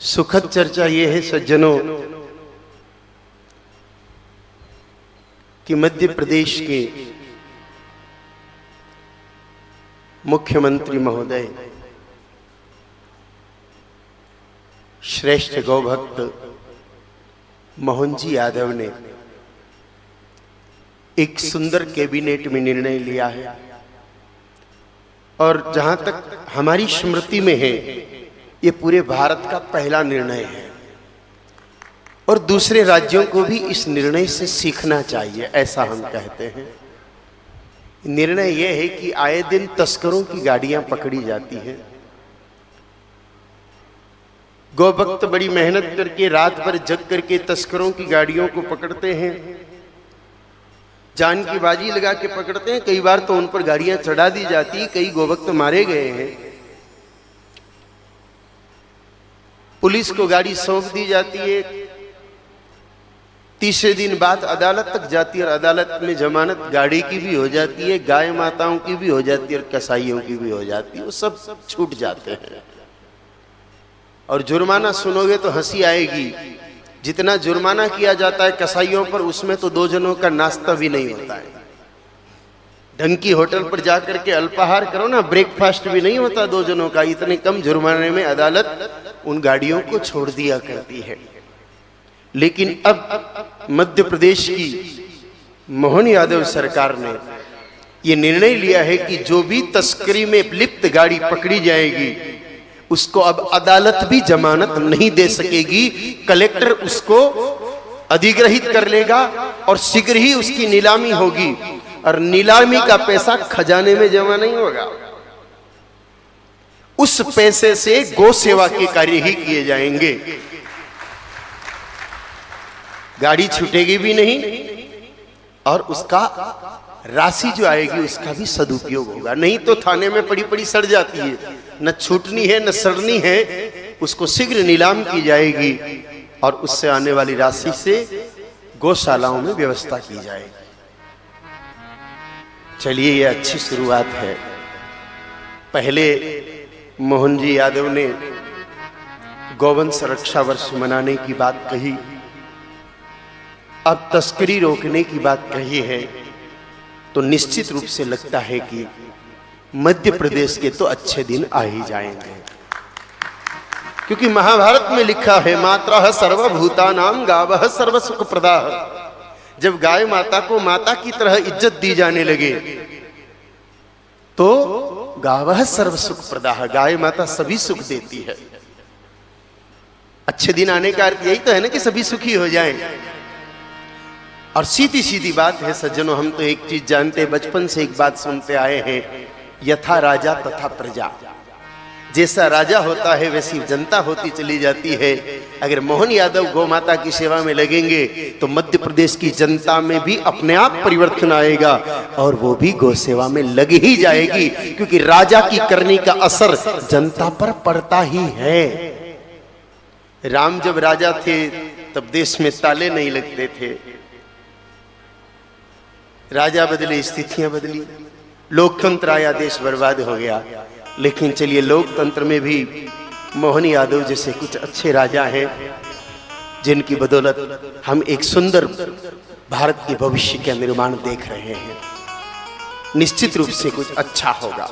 सुखद चर्चा ये है सज्जनों कि मध्य प्रदेश के मुख्यमंत्री महोदय श्रेष्ठ गौभक्त मोहन जी यादव ने एक सुंदर कैबिनेट में निर्णय लिया है और जहां तक हमारी स्मृति में है ये पूरे भारत का पहला निर्णय है और दूसरे राज्यों को भी इस निर्णय से सीखना चाहिए, ऐसा हम कहते हैं। निर्णय यह है कि आए दिन तस्करों की गाड़ियां पकड़ी जाती हैं। गौभक्त बड़ी मेहनत करके रात भर जग करके तस्करों की गाड़ियों को पकड़ते हैं, जान की बाजी लगा के पकड़ते हैं। कई बार तो उन पर गाड़ियां चढ़ा दी जाती है, कई गौभक्त मारे गए हैं। पुलिस को गाड़ी सौंप दी जाती है, तीसरे दिन बाद अदालत तक जाती है और अदालत में जमानत गाड़ी की भी हो जाती है, गाय माताओं की भी हो जाती है और कसाईयों की भी हो जाती है। वो सब छूट जाते हैं और जुर्माना सुनोगे तो हंसी आएगी। जितना जुर्माना किया जाता है कसाईयों पर, उसमें तो 2 जनों का नाश्ता भी नहीं होता है। ढंग की होटल पर जाकर के अल्पाहार करो ना, ब्रेकफास्ट भी नहीं होता 2 जनों का। इतने कम जुर्माने में अदालत उन गाड़ियों को छोड़ दिया करती है। लेकिन अब मध्य प्रदेश की मोहन यादव सरकार ने यह निर्णय लिया है कि जो भी तस्करी में लिप्त गाड़ी पकड़ी जाएगी उसको अब अदालत भी जमानत नहीं दे सकेगी। कलेक्टर उसको अधिग्रहित कर लेगा और शीघ्र ही उसकी नीलामी होगी और नीलामी का पैसा खजाने में जमा नहीं होगा। उस पैसे से गौ सेवा के कार्य ही किए जाएंगे। गाड़ी छूटेगी भी नहीं और उसका राशि जो आएगी उसका भी सदुपयोग होगा। नहीं तो थाने में पड़ी पड़ी सड़ जाती है, न छूटनी है न सड़नी है। उसको शीघ्र नीलाम की जाएगी और उससे आने वाली राशि से गौशालाओं में व्यवस्था की जाएगी। चलिए, ये अच्छी शुरुआत है। पहले मोहन जी यादव ने गौवंश रक्षा वर्ष मनाने की बात कही, अब तस्करी रोकने की बात कही है, तो निश्चित रूप से लगता है कि मध्य प्रदेश के तो अच्छे दिन आ ही जाएंगे। क्योंकि महाभारत में लिखा है मातरः सर्वभूतानां गावः सर्व सुख प्रदाः। जब गाय माता को माता की तरह इज्जत दी जाने लगे तो गावः सर्व सुख प्रदाः, गाय माता सभी सुख देती है। अच्छे दिन आने का अर्थ यही तो है ना कि सभी सुखी हो जाएं। और सीधी सीधी बात है सज्जनों, हम तो एक चीज जानते हैं, बचपन से एक बात सुनते आए हैं, यथा राजा तथा प्रजा। जैसा राजा होता है वैसी जनता होती चली जाती है। अगर मोहन यादव गौ माता की सेवा में लगेंगे तो मध्य प्रदेश की जनता में भी अपने आप परिवर्तन आएगा और वो भी गौ सेवा में लग ही जाएगी। क्योंकि राजा की करनी का असर जनता पर पड़ता ही है। राम जब राजा थे तब देश में ताले नहीं लगते थे। राजा बदले, स्थितियां बदली, लोकतंत्र आया, देश बर्बाद हो गया। लेकिन चलिए, लोकतंत्र में भी मोहन यादव जैसे कुछ अच्छे राजा हैं जिनकी बदौलत हम एक सुंदर भारत के भविष्य का निर्माण देख रहे हैं। निश्चित रूप से कुछ अच्छा होगा।